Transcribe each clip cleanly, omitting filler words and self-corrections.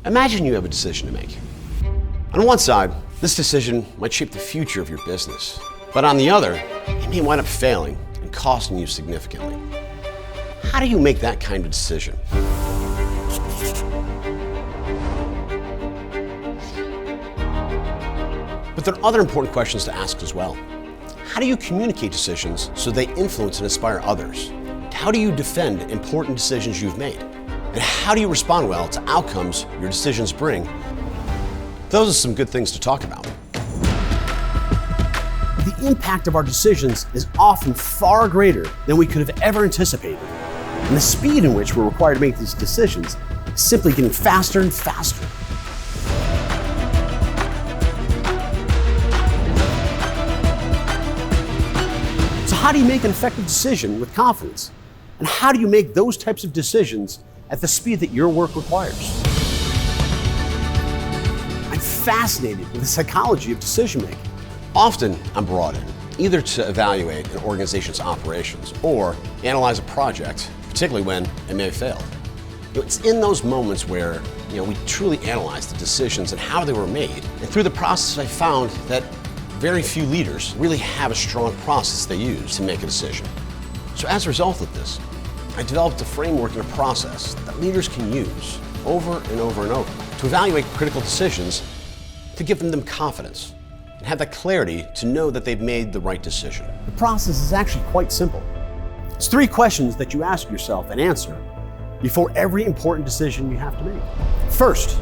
Imagine you have a decision to make. On one side, this decision might shape the future of your business, but on the other, it may wind up failing and costing you significantly. How do you make that kind of decision? But there are other important questions to ask as well. How do you communicate decisions so they influence and inspire others? How do you defend important decisions you've made? And how do you respond well to outcomes your decisions bring? Those are some good things to talk about. The impact of our decisions is often far greater than we could have ever anticipated. And the speed in which we're required to make these decisions is simply getting faster and faster. So how do you make an effective decision with confidence? And how do you make those types of decisions at the speed that your work requires? I'm fascinated with the psychology of decision making. Often I'm brought in either to evaluate an organization's operations or analyze a project, particularly when it may have failed. It's in those moments where we truly analyze the decisions and how they were made. And through the process, I found that very few leaders really have a strong process they use to make a decision. So as a result of this, I developed a framework and a process that leaders can use over and over and over to evaluate critical decisions, to give them confidence and have that clarity to know that they've made the right decision. The process is actually quite simple. It's 3 questions that you ask yourself and answer before every important decision you have to make. First,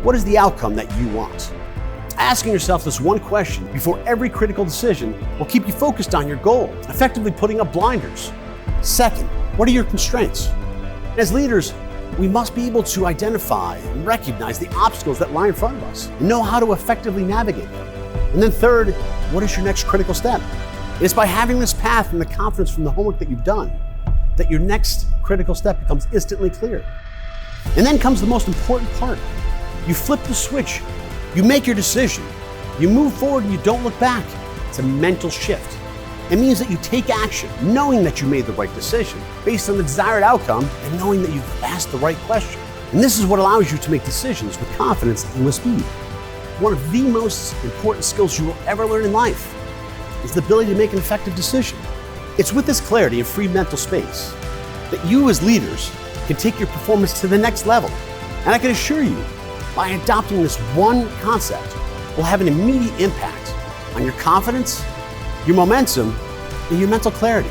what is the outcome that you want? Asking yourself this one question before every critical decision will keep you focused on your goal, effectively putting up blinders. Second, what are your constraints? As leaders, we must be able to identify and recognize the obstacles that lie in front of us and know how to effectively navigate them. And then third, what is your next critical step? It's by having this path and the confidence from the homework that you've done that your next critical step becomes instantly clear. And then comes the most important part. You flip the switch, you make your decision, you move forward and you don't look back. It's a mental shift. It means that you take action, knowing that you made the right decision based on the desired outcome and knowing that you've asked the right question. And this is what allows you to make decisions with confidence and with speed. One of the most important skills you will ever learn in life is the ability to make an effective decision. It's with this clarity and free mental space that you as leaders can take your performance to the next level. And I can assure you, by adopting this one concept, will have an immediate impact on your confidence, your momentum, and your mental clarity.